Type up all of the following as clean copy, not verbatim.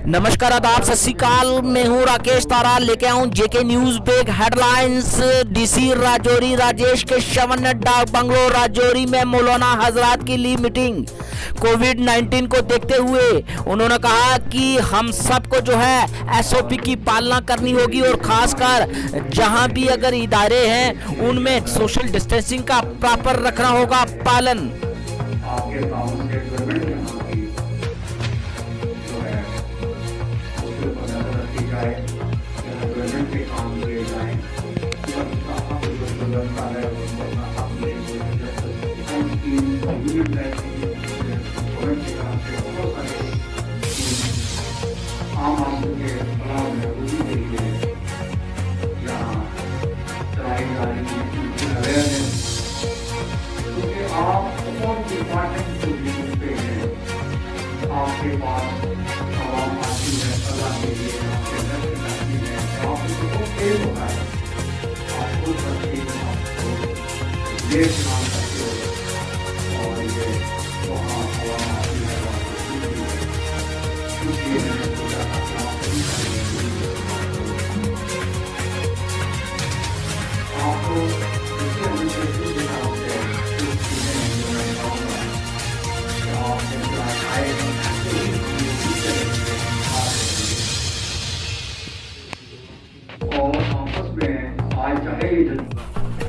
नमस्कार, आदाब, सत श्री अकाल। मैं हूं राकेश तारा, लेके आऊं जेके news big headlines. DC Rajouri Rajesh के शवन डाक बंगलो राजौरी में मौलाना हजरात की ली मीटिंग। कोविड-19 को देखते हुए उन्होंने कहा कि हम सबको जो है एसओपी की पालना करनी होगी और खासकर जहां भी अगर इदारे हैं उनमें सोशल डिस्टेंसिंग का प्रॉपर रखना होगा पालन। आपके पास आवाम आती है अल्लाह के लिए, आपके घर से आती है, आपको तेज होता है, आपको देश काम करते हो और ये वहाँ आवाम आती है इसलिए मैंने सोचा आपको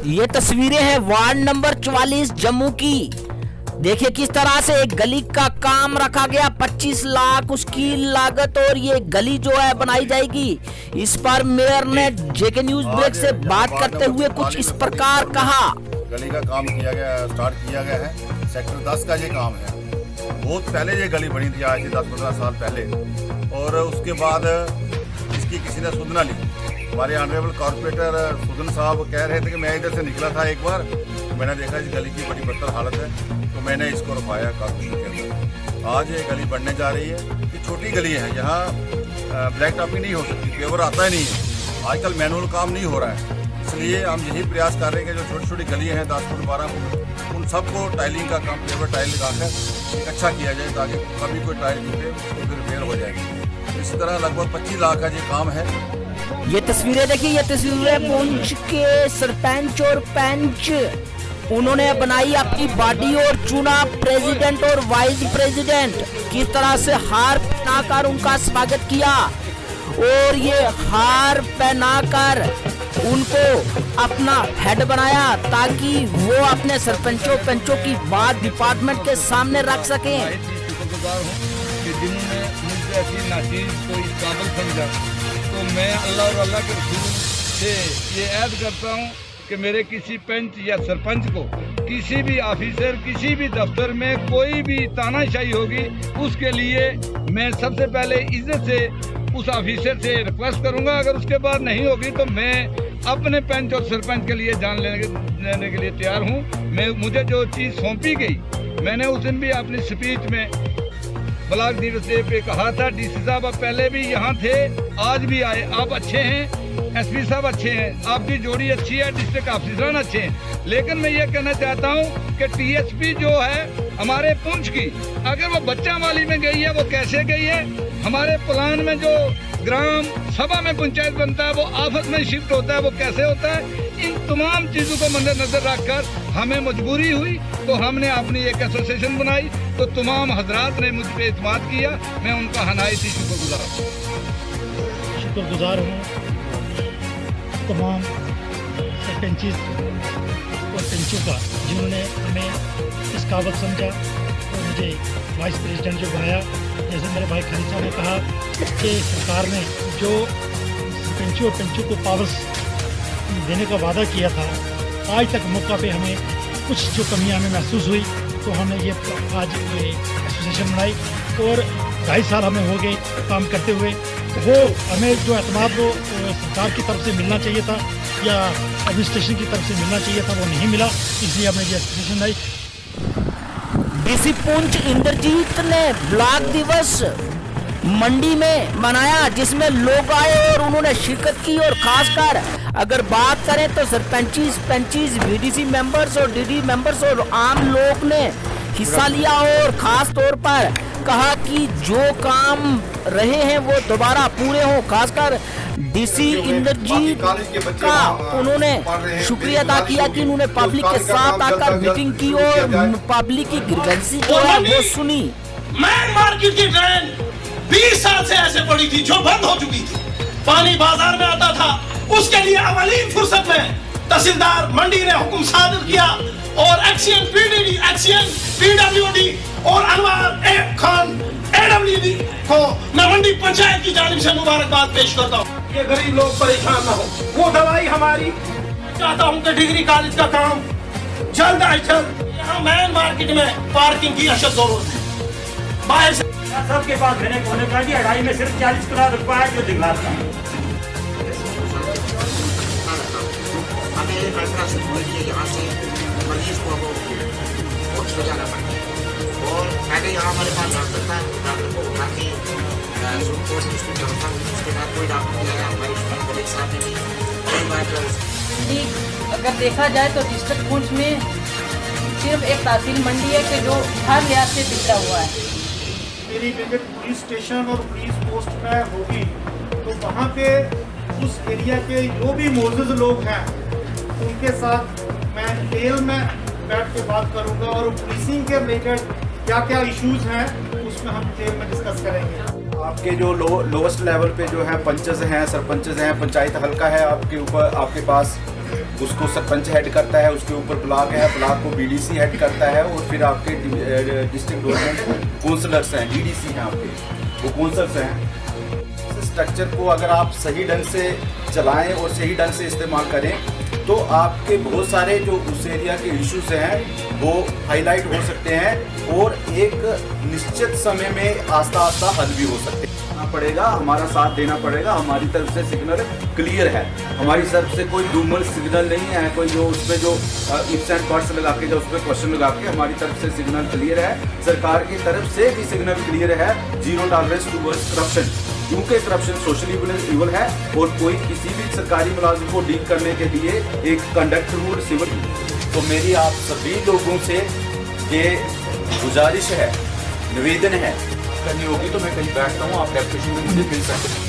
ये तस्वीरें हैं वार्ड नंबर 44 जम्मू की। देखिए किस तरह से एक गली का काम रखा गया, 25 लाख उसकी लागत और ये गली जो है बनाई जाएगी। इस पर मेयर ने जेके न्यूज ब्रेक से बात करते हुए कुछ इस प्रकार कहा। गली का काम किया गया, स्टार्ट किया गया है। सेक्टर 10 का ये काम है। बहुत पहले ये गली बनी थी, आज से 10-15 साल पहले, और उसके बाद इसकी किसी ने सुध ना ली। हमारे ऑनरेबल कॉर्पोरेटर सुदन साहब कह रहे थे कि मैं इधर से निकला था एक बार, मैंने देखा इस गली की बड़ी बदतर हालत है, तो मैंने इसको रुकवाया कॉर्पोरेशन के अंदर। आज ये गली बनने जा रही है। ये छोटी गली है, यहाँ ब्लैक टॉपिंग नहीं हो सकती, पेवर आता ही नहीं है। आजकल मैनुअल काम नहीं हो रहा है, इसलिए हम यही प्रयास कर रहे हैं कि जो छोटी छोटी गलियाँ हैं 10 फुट 12 फुट, उन सबको टाइलिंग का काम, पेवर टाइल लगाकर एक अच्छा किया जाए ताकि कभी कोई टाइल टूटे उसको फिर रिपेयर हो जाएगी। इसी तरह लगभग 25 लाख का ये काम है। ये तस्वीरें देखिए, ये तस्वीरें पुंछ के सरपंच और पंच उन्होंने बनाई अपनी बॉडी और चुना प्रेसिडेंट और वाइस प्रेसिडेंट। किस तरह से हार पहनाकर उनका स्वागत किया और ये हार पहनाकर उनको अपना हेड बनाया ताकि वो अपने सरपंचों पंचों की बात डिपार्टमेंट के सामने रख सकें। जिन्होंने मुझे ऐसी नाचीज को इस काबिल समझा, तो मैं अल्लाह और अल्लाह के रसूल से ये ऐद करता हूँ कि मेरे किसी पंच या सरपंच को किसी भी ऑफिसर किसी भी दफ्तर में कोई भी तानाशाही होगी, उसके लिए मैं सबसे पहले इज्जत से उस ऑफिसर से रिक्वेस्ट करूँगा। अगर उसके बाद नहीं होगी तो मैं अपने पंच और सरपंच के लिए जान लेने के लिए तैयार हूँ। मुझे जो चीज़ सौंपी गई, मैंने उस दिन भी अपनी स्पीच में ब्लॉक दिवस डे पे कहा था, डीसी साहब आप पहले भी यहाँ थे, आज भी आए, आप अच्छे हैं, एसपी साहब अच्छे हैं, आपकी जोड़ी अच्छी है, डिस्ट्रिक्ट ऑफिसर अच्छे हैं। लेकिन मैं ये कहना चाहता हूँ कि टीएसपी जो है हमारे पुंछ की, अगर वो बच्चा माली में गई है, वो कैसे गई है? हमारे प्लान में जो ग्राम सभा में पंचायत बनता है वो आफत में शिफ्ट होता है, वो कैसे होता है? इन तमाम चीज़ों को मद्देनजर रखकर हमें मजबूरी हुई तो हमने अपनी एक एसोसिएशन बनाई, तो तमाम हजरात ने मुझ पर एतमाद किया। मैं उनका हनायती शुक्रगुजार हूँ तमाम सरपंचेस और पंचों का जिन्होंने हमें इस काबिल समझा और मुझे वाइस प्रेसिडेंट जो बनाया। जैसे मेरे भाई खालिद साहब ने कहा कि सरकार ने जो सरपंचों और पंचों को पावर्स देने का वादा किया था, आज तक मौका पे हमें कुछ जो कमियां हमें महसूस हुई, तो हमने ये आज ये एसोसिएशन बनाई और 2.5 साल हमें हो गए काम करते हुए। वो हमें जो एतमाद वो सरकार की तरफ से मिलना चाहिए था या एडमिनिस्ट्रेशन की तरफ से मिलना चाहिए था, वो नहीं मिला, इसलिए हमने ये एसोसिएशन बनाई। डीसी पुंछ इंद्रजीत ने ब्लॉक दिवस मंडी में मनाया जिसमें लोग आए और उन्होंने शिरकत की। और खासकर अगर बात करें तो सरपंचीज पंचीज वीडीसी मेंबर्स और डीडी मेंबर्स और आम लोग ने हिस्सा लिया और खास तौर पर कहा कि जो काम रहे हैं वो दोबारा पूरे हों। खासकर डीसी इंद्रजीत का उन्होंने शुक्रिया अदा किया कि उन्होंने पब्लिक के साथ आकर मीटिंग की और पब्लिक की ग्रीवेंसी जो है वो सुनी। मैन मार्केट की ट्रेन 20 साल से ऐसे पड़ी थी जो बंद हो चुकी थी। पानी बाजार में आता था, उसके लिए अवलीन फुर्सत में तहसीलदार मंडी ने हुक्म सादर किया और एक्सीएन पीडीडी, एक्सीएन पीडब्ल्यूडी और अनवर खान एडब्ल्यूडी को मैं मंडी पंचायत की जानिब से मुबारकबाद पेश करता हूँ। ये गरीब लोग परेशान ना हो, वो दवाई हमारी चाहता हूँ कि डिग्री कॉलेज का काम जल्द आज जल्द। यहाँ मैन मार्केट में पार्किंग की अशद जरूरत है। बाहर से सबके पास मैंने कोने का 2.5 में सिर्फ 40 करोड़ रुपया है जो दिखलाता है। हमें एक अल्ट्रासाउंड हो रही है, यहाँ से मरीज को कुछ हो जाना पड़ता है और पहले यहाँ हमारे पास डॉक्टर था, डॉक्टर को उठा के उसके बाद कोई डॉक्टर नहीं आया। हमारे कलीग साहब ने भी कई बार अगर देखा जाए तो डिस्ट्रिक्ट पुंछ में सिर्फ एक तहसील मंडी है कि जो हर लिहाज से बिगड़ा हुआ है। मेरी विजिट पुलिस स्टेशन और पुलिस पोस्ट में होगी तो वहाँ पे उस एरिया के जो भी मोजूद लोग हैं उनके साथ मैं डिटेल में बैठ के बात करूँगा और पुलिसिंग के रिलेटेड क्या क्या इश्यूज हैं उसमें हम डिटेल में डिस्कस करेंगे। आपके जो लोवेस्ट लेवल पे जो है पंचेस हैं, सरपंचेस हैं, पंचायत हल्का है आपके ऊपर, आपके पास उसको सरपंच हेड करता है, उसके ऊपर ब्लॉक है, ब्लॉक को बीडीसी हेड करता है और फिर आपके डिस्ट्रिक्ट गवर्नमेंट काउंसलर्स हैं, डीडीसी हैं आपके, वो काउंसलर्स हैं। स्ट्रक्चर को अगर आप सही ढंग से चलाएं और सही ढंग से इस्तेमाल करें तो आपके बहुत सारे जो उस एरिया के इश्यूज हैं वो हाईलाइट हो सकते हैं और एक निश्चित समय में आस्ता आस्ता हल भी हो सकते हैं। पड़ेगा, हमारा साथ देना पड़ेगा। हमारी तरफ से सिग्नल क्लियर है, हमारी तरफ से कोई डूमर सिग्नल नहीं है, कोई जो उसमें जो इफ्स एंड बट्स लगा के जो उसमें क्वेश्चन लगा के, हमारी तरफ से सिग्नल क्लियर है। सरकार की तरफ से भी सिग्नल क्लियर है, जीरो टॉलरेंस टुवर्ड्स करप्शन, क्योंकि करप्शन सोशली इवल है और कोई किसी भी सरकारी मुलाजिम को डील करने के लिए एक कंडक्ट रूल सिविल। तो मेरी आप सभी लोगों से ये गुजारिश है, निवेदन है, करनी होगी तो मैं कहीं बैठता हूँ, आप डेपुटेशन में मुझे मिल सकते हैं।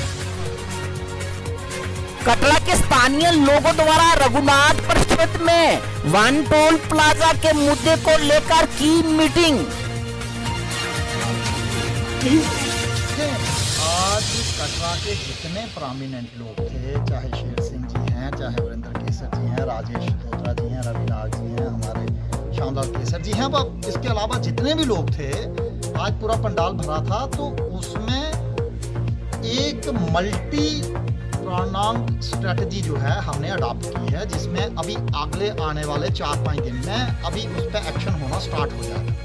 कटरा के स्थानीय लोगों द्वारा रघुनाथपुर क्षेत्र में वन टोल प्लाजा के मुद्दे को लेकर की मीटिंग। आज कटरा के जितने प्रोमिनेंट लोग थे, चाहे शेर सिंह जी हैं, चाहे वीरेंद्र केसर जी हैं, राजेश धोत्रा जी हैं, रविनाग जी हैं, हमारे श्यामलाल केसर जी हैं, अब इसके अलावा जितने भी लोग थे, आज पूरा पंडाल भरा था। तो उसमें एक मल्टी प्रोनाउंड स्ट्रेटजी जो है हमने अडॉप्ट की है, जिसमें अभी अगले आने वाले 4-5 दिन में अभी उस पर एक्शन होना स्टार्ट हो जाएगा।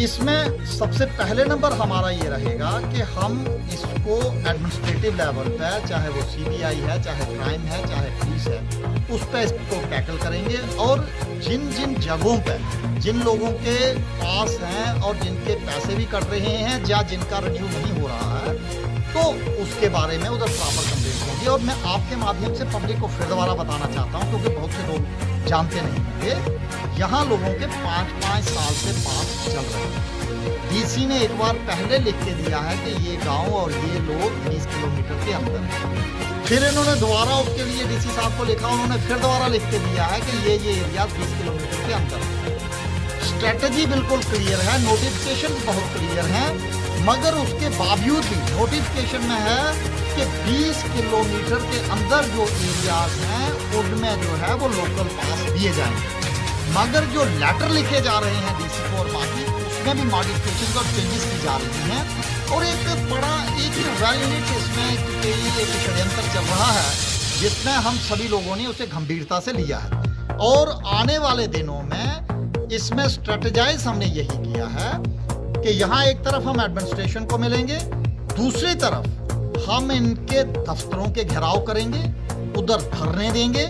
इसमें सबसे पहले नंबर हमारा ये रहेगा कि हम इसको एडमिनिस्ट्रेटिव लेवल पे, चाहे वो सीबीआई है, चाहे क्राइम है, चाहे पुलिस है, उस पर इसको टैकल करेंगे और जिन जिन जगहों पे जिन लोगों के पास हैं और जिनके पैसे भी कट रहे हैं या जिनका रिन्यू नहीं हो रहा है, तो उसके बारे में उधर प्रॉपर कंप्लेंट होगी। और मैं आपके माध्यम से पब्लिक को फिर दोबारा बताना चाहता हूँ, क्योंकि बहुत से लोग जानते नहीं होंगे, यहाँ लोगों के 5-5 साल से पास चल रहे हैं। डीसी ने एक बार पहले लिख के दिया है कि ये गांव और ये लोग 20 किलोमीटर के अंदर हैं। फिर इन्होंने दोबारा उसके लिए डीसी साहब को लिखा, उन्होंने फिर दोबारा लिख के दिया है कि ये एरिया 20 किलोमीटर के अंदर है। स्ट्रेटजी बिल्कुल क्लियर है, नोटिफिकेशन बहुत क्लियर है, मगर उसके बावजूद भी नोटिफिकेशन में है कि 20 किलोमीटर के अंदर जो एरियाज हैं उनमें जो है वो लोकल पास दिए जाएंगे। मगर जो लेटर लिखे जा रहे हैं डीसी को और बाकी, उसमें भी मॉडिफिकेशन और चेंजेस की जा रही हैं। और एक बड़ा एक वैलिड इसमें एक षड्यंत्र चल रहा है, जिसमें हम सभी लोगों ने उसे गंभीरता से लिया है और आने वाले दिनों में इसमें स्ट्रेटेजाइज हमने यही किया है कि यहाँ एक तरफ हम एडमिनिस्ट्रेशन को मिलेंगे, दूसरी तरफ हम इनके दफ्तरों के घेराव करेंगे, उधर धरने देंगे,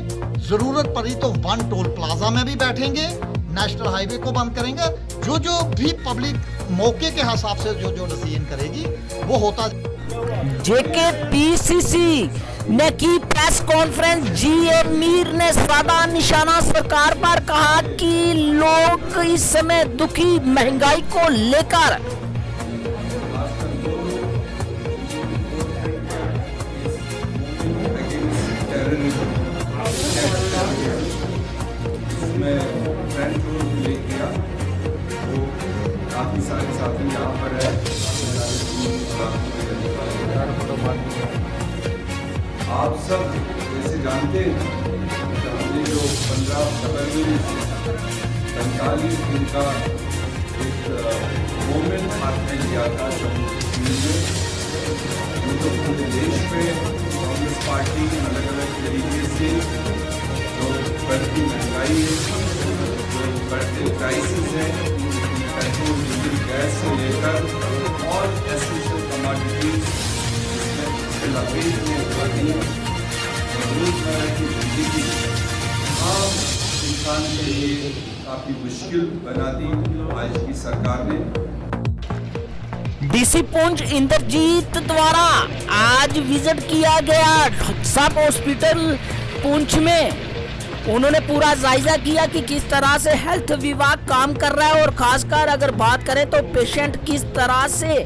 जरूरत पड़ी तो वन टोल प्लाजा में भी बैठेंगे, नेशनल हाईवे को बंद करेंगे। जो भी पब्लिक मौके के हिसाब से जो डिसीजन करेगी वो होता। जेके पीसीसी ने की प्रेस कॉन्फ्रेंस, जीए मीर ने साधा निशाना सरकार पर, कहा कि लोग इस समय दुखी महंगाई को लेकर। इसमें फ्रेंड रोल प्ले किया, वो काफ़ी सारे साथी यहाँ पर है। आप सब जैसे जानते हैं कि हमने जो 15 फरवरी 45 दिन का एक मोमेंट हाथ में लिया था जम्मू कश्मीर में, जो पूरे देश में कांग्रेस पार्टी अलग अलग तरीके से जो बढ़ती महंगाई है, जो बढ़ते प्राइसेस हैं, पेट्रोल डीजल गैस से लेकर और एसेंशियल कमोडिटीज जिसमें लगेज में बढ़ी रोजमर्रा की जिंदगी आम इंसान के लिए काफ़ी मुश्किल बना दी आज की सरकार ने। डीसी पुंछ इंद्रजीत द्वारा आज विजिट किया गया सब हॉस्पिटल पुंछ में। उन्होंने पूरा जायजा किया कि किस तरह से हेल्थ विभाग काम कर रहा है और खासकर अगर बात करें तो पेशेंट किस तरह से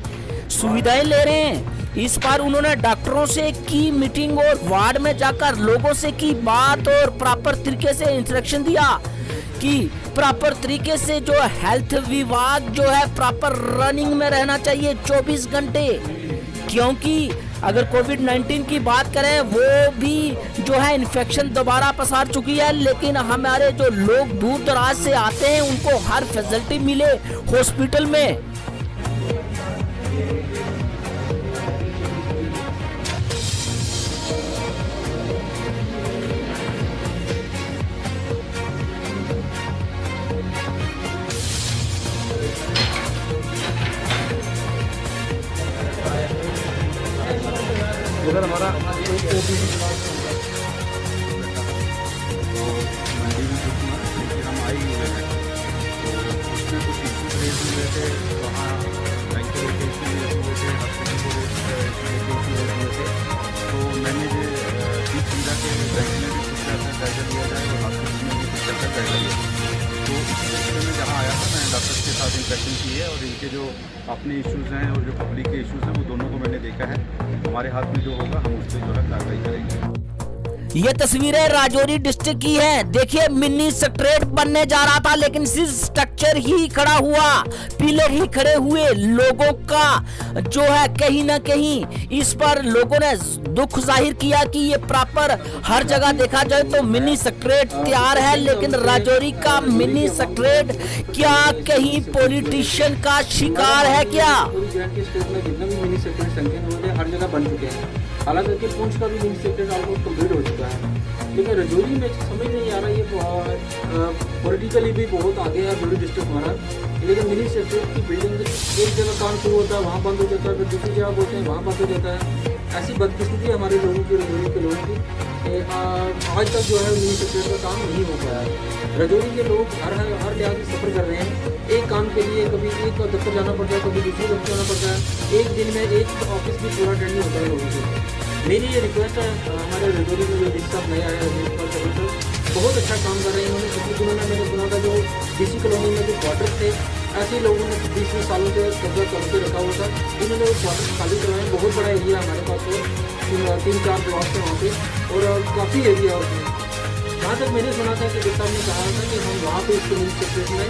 सुविधाएं ले रहे हैं। इस बार उन्होंने डॉक्टरों से की मीटिंग और वार्ड में जाकर लोगों से की बात और प्रॉपर तरीके से इंस्ट्रक्शन दिया कि प्रॉपर तरीके से जो हेल्थ विभाग जो है प्रॉपर रनिंग में रहना चाहिए 24 घंटे, क्योंकि अगर कोविड-19 की बात करें वो भी जो है इन्फेक्शन दोबारा पसार चुकी है, लेकिन हमारे जो लोग दूर दराज से आते हैं उनको हर फैसिलिटी मिले हॉस्पिटल में। उधर हमारा मंडी में हम आए हुए हैं, तो उसमें कुछ इश्यूज रेज हुए थे, वहाँ बैंक के इशू हुए थे, हॉस्पिटल के इशू हुए थे। तो मैंने जो बीच सुविधा के बैंक में भी कुछ जायजा लिया जाए और हॉस्पिटल में भी कुछ जायजा लिया। तो इस सिलसिले में जहाँ आया था मैंने डॉक्टर्स के साथ इंटरेक्शन की है और इनके जो अपने इश्यूज़ हैं और जो पब्लिक के इश्यूज़ हैं वो दोनों को मैंने देखा है। हमारे हाथ में जो होगा हम उस पर जो है कार्रवाई करेंगे। ये तस्वीरें राजौरी डिस्ट्रिक्ट की हैं। देखिए मिनी स्ट्रेट बनने जा रहा था लेकिन सिर्फ स्ट्रक्चर ही खड़ा हुआ, पिलर ही खड़े हुए। लोगों का जो है कहीं ना कहीं इस पर लोगों ने दुख जाहिर किया कि ये प्रॉपर हर जगह देखा जाए तो मिनी स्ट्रेट तैयार है, लेकिन राजौरी का मिनी स्ट्रेट क्या कहीं पॉलिटिशियन का शिकार है क्या? जितना भी मिनी स्ट्रेट संख्या हर जगह बन चुके हैं। हालांकि पुंछ का भी मिनी सेक्रेटरी ऑलमोस्ट कंप्लीट हो चुका है, लेकिन रजौरी में समझ नहीं आ रहा ये पॉलिटिकली भी बहुत आगे है रजौरी डिस्ट्रिक्ट हमारा। लेकिन मिनी सेक्रेटरी की बिल्डिंग एक जगह काम शुरू होता है वहाँ बंद हो जाता है, फिर दूसरी जगह बोलते हैं वहाँ बंद हो जाता है। ऐसी बदकिस्मती हमारे लोगों की रजौरी के लोगों की आज तक जो है मिनी सेक्रेटरी का काम नहीं हो पाया है। रजौरी के लोग हर लिहाज से सफ़र कर रहे हैं। एक काम के लिए कभी एक दफ्तर जाना पड़ता है, कभी दूसरे दफ्तर जाना पड़ता है। एक दिन में एक ऑफिस भी पूरा अटेंड नहीं होता है लोगों से। मेरी ये रिक्वेस्ट है हमारे रजौरी में जो डीसी साहब नए आए हैं बहुत अच्छा काम कर रहे हैं इन्होंने। पिछले दिनों में मैंने सुना था जो डीसी कॉलोनी में जो क्वार्टर थे ऐसे ही लोगों ने 20 सालों से कब्जा करके रखा हुआ था, इन्होंने वो क्वार्टर खाली करवाए। बहुत बड़ा एरिया हमारे पास और 3-4 ब्लॉक है वहाँ पे और काफ़ी एरिया उसमें। जहाँ तक मैंने सुना था कि साहब ने कहा था कि हम वहाँ पे इसको मिनी सेक्रेटरी में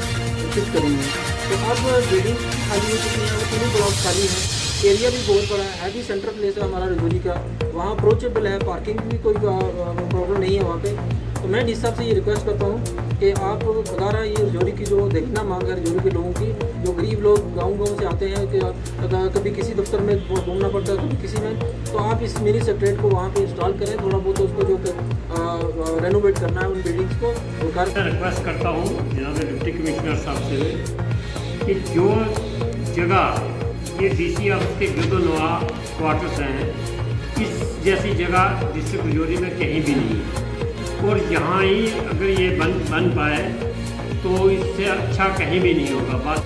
शिफ्ट करेंगे। तो अब बिल्डिंग खाली हो चुकी है, तीनों ब्लॉक खाली हैं, एरिया भी बहुत बड़ा है भी सेंट्रल प्लेस है हमारा रजौरी का, वहाँ अप्रोचेबल है, पार्किंग भी कोई प्रॉब्लम नहीं है वहाँ पे। तो मैं डीसी साहब से ये रिक्वेस्ट करता हूँ कि आप खुदारा ये रजौरी की जो देखना मांग है रजौरी के लोगों की, जो गरीब लोग गाँव से आते हैं कि कभी किसी दफ्तर में घूमना पड़ता है कभी किसी में, तो आप इस मिनी सेक्रेटरी को वहाँ पे इंस्टॉल करें। थोड़ा बहुत उसको जो रेनोवेट करना है उन बिल्डिंग्स को। रिक्वेस्ट करता हूँ जनाब डिप्टी कमिश्नर साहब से कि जो जगह ये डीसी ऑफिस के गिरदोनवा क्वार्टर्स हैं, इस जैसी जगह डिस्ट्रिक्ट रजौरी में कहीं भी नहीं है और यहाँ ही अगर ये बन पाए तो इससे अच्छा कहीं भी नहीं होगा। बात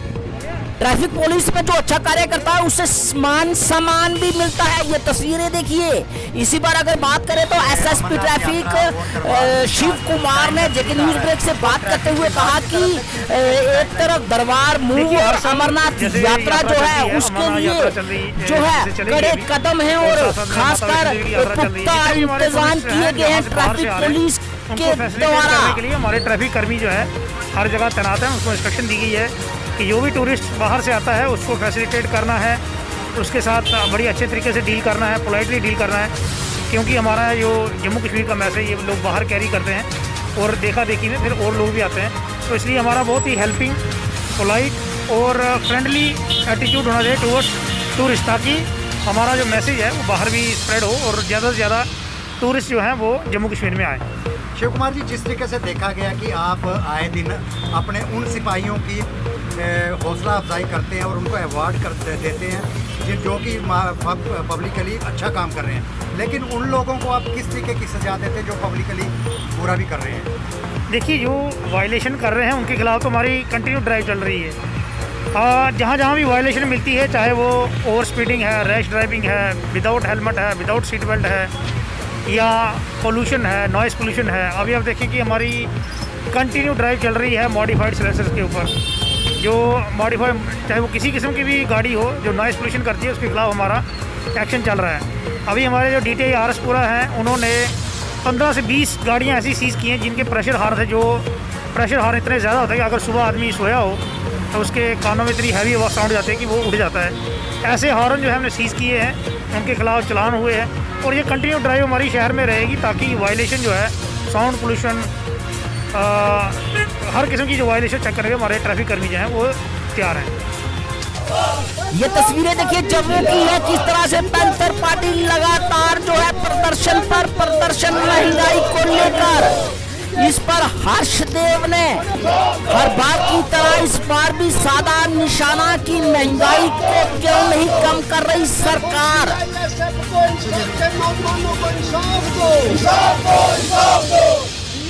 ट्रैफिक पुलिस में जो अच्छा कार्य करता है उसे मान सम्मान भी मिलता है। ये तस्वीरें देखिए। इसी बार अगर बात करें तो एसएसपी ट्रैफिक शिव कुमार ने जेके न्यूज ब्रेक से बात करते हुए कहा कि एक तरफ दरबार मूव और अमरनाथ यात्रा जो है उसके लिए जो है कड़े कदम है और खासकर पुख्ता इंतजाम किए गए हैं ट्रैफिक पुलिस के द्वारा। के लिए हमारे ट्रैफिक कर्मी जो है हर जगह तैनात हैं। उसको इंस्ट्रक्शन दी गई है कि जो भी टूरिस्ट बाहर से आता है उसको फैसिलिटेट करना है, उसके साथ बड़ी अच्छे तरीके से डील करना है, पोलाइटली डील करना है, क्योंकि हमारा जो जम्मू कश्मीर का मैसेज ये लोग बाहर कैरी करते हैं और देखा देखी में फिर और लोग भी आते हैं। तो इसलिए हमारा बहुत ही हेल्पिंग, पोलाइट और फ्रेंडली एटीट्यूड होना चाहिए टूवर्ड्स टूरिस्ट, ताकि हमारा जो मैसेज है वो बाहर भी स्प्रेड हो और ज़्यादा से ज़्यादा टूरिस्ट जो हैं वो जम्मू कश्मीर में आए। शिव कुमार जी, जिस तरीके से देखा गया कि आप आए दिन अपने उन सिपाहियों की हौसला अफजाई करते हैं और उनको अवार्ड देते हैं जो कि पब्लिकली अच्छा काम कर रहे हैं, लेकिन उन लोगों को आप किस तरीके की सजा देते हैं जो पब्लिकली बुरा भी कर रहे हैं? देखिए, जो वायलेशन कर रहे हैं उनके खिलाफ तो हमारी कंटिन्यू ड्राइव चल रही है। जहाँ जहाँ भी वायलेशन मिलती है, चाहे वो ओवर स्पीडिंग है, रैश ड्राइविंग है, विदाउट हेलमेट है, विदाउट सीट बेल्ट है, या पोल्यूशन है, नॉइज़ पोल्यूशन है, अभी आप देखें कि हमारी कंटिन्यू ड्राइव चल रही है मॉडिफाइड साइलेंसर्स के ऊपर। जो मॉडिफाइड चाहे वो किसी किस्म की भी गाड़ी हो जो नॉइज़ पोल्यूशन करती है उसके खिलाफ हमारा एक्शन चल रहा है। अभी हमारे जो DTI RS पूरा हैं उन्होंने 15 से 20 गाड़ियाँ ऐसी सीज़ की हैं जिनके प्रेशर हार्न थे। जो प्रेशर हार्न इतने ज़्यादा होता है कि अगर सुबह आदमी सोया हो तो उसके कानों में इतनी हैवी आवाज़ साउंड जाती है कि वो उड़ जाता है। ऐसे हॉर्न जो है हमने सीज़ किए हैं, उनके खिलाफ चलान हुए हैं और ये कंटिन्यू ड्राइव हमारी शहर में रहेगी, ताकि वायलेशन जो है, साउंड पोल्यूशन, हर किस्म की जो वायलेशन चेक करके हमारे ट्रैफिक कर्मी जो हैं वो तैयार हैं। ये तस्वीरें देखिए जम्मू की है, किस तरह से पैंथर पार्टी लगातार जो है प्रदर्शन महंगाई को लेकर। इस पर हर्षदेव ने हर बार की तरह इस बार भी सादा निशाना की महंगाई को क्यों नहीं कम कर रही सरकार।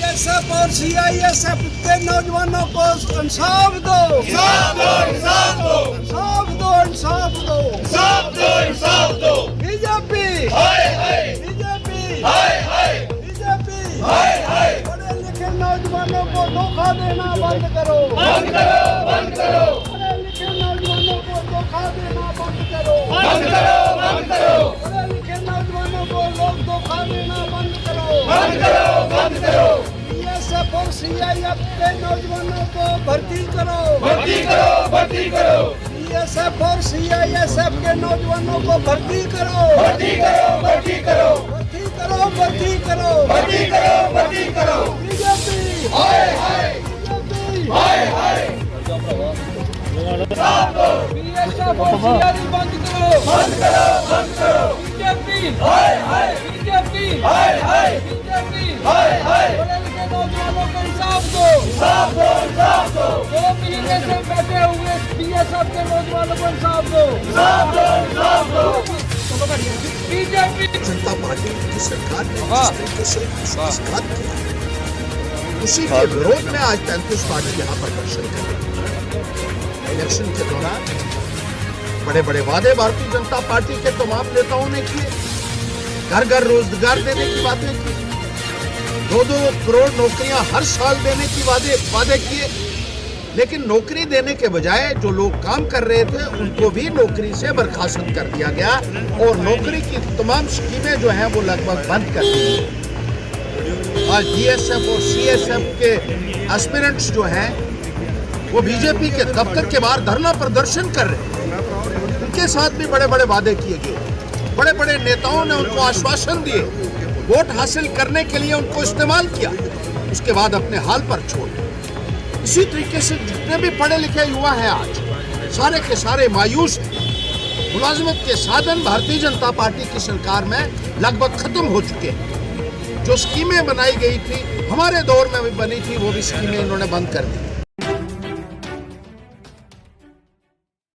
BSF और CISF के नौजवानों को इंसाफ दो, इंसाफ दो, इंसाफ दो, इंसाफ दो, इंसाफ दो, इंसाफ दो, इंसाफ दो। बीजेपी हाय हाय, बीजेपी हाय हाय, बीजेपी हाय हाय। पढ़े लिखे नौजवानों को धोखा देना बंद करो, बंद करो, बंद करो। पढ़े लिखे नौजवानों को धोखा देना बंद करो, बंद करो, बंद करो। पढ़े लिखे नौजवानों को लोग धोखा देना बंद करो, बंद करो, बंद करो। BSF और CISF के नौजवानों को भर्ती करो, भर्ती करो, भर्ती करो। BSF और CISF के नौजवानों को भर्ती करो, भर्ती करो, भर्ती करो, भर्ती करो, भर्ती करो, भर्ती करो, भर्ती करो। बीजेपी हाय हाय, बीजेपी हाय हाय। BSF और CISF बंद करो, बंद करो, बंद करो। बीजेपी हाय हाय, बीजेपी हाय हाय, बीजेपी हाय हाय। नौजवानों को इंसाफ दो, इंसाफ दो, इंसाफ दो। 2 महीने से बैठे हुए BSF के नौजवानों को इंसाफ दो, इंसाफ दो, इंसाफ दो। बीजेपी जनता पार्टी की सरकार ने जिस तरीके से विश्वासघात किया, उसी के विरोध में आज 33 पार्टी यहाँ पर प्रदर्शन कर रही है। इलेक्शन के दौरान बड़े बड़े वादे भारतीय जनता पार्टी के तमाम नेताओं ने किए, घर घर रोजगार देने की बातें की, 2-2 करोड़ नौकरियां हर साल देने की वादे किए, लेकिन नौकरी देने के बजाय जो लोग काम कर रहे थे उनको भी नौकरी से बर्खास्त कर दिया गया और नौकरी की तमाम स्कीमें जो हैं वो लगभग बंद कर दी। आज BSF और CISF के एस्पिरेंट्स जो हैं वो बीजेपी के दफ्तर के बाहर धरना प्रदर्शन कर रहे हैं। उनके साथ भी बड़े बड़े वादे किए गए, बड़े बड़े नेताओं ने उनको आश्वासन दिए, वोट हासिल करने के लिए उनको इस्तेमाल किया, उसके बाद अपने हाल पर छोड़। इसी तरीके से जितने भी पढ़े लिखे युवा हैं आज सारे के सारे मायूस हैं। मुलाजिमत के साधन भारतीय जनता पार्टी की सरकार में लगभग खत्म हो चुके हैं। जो स्कीमें बनाई गई थी हमारे दौर में भी बनी थी वो भी स्कीमें इन्होंने बंद कर दी।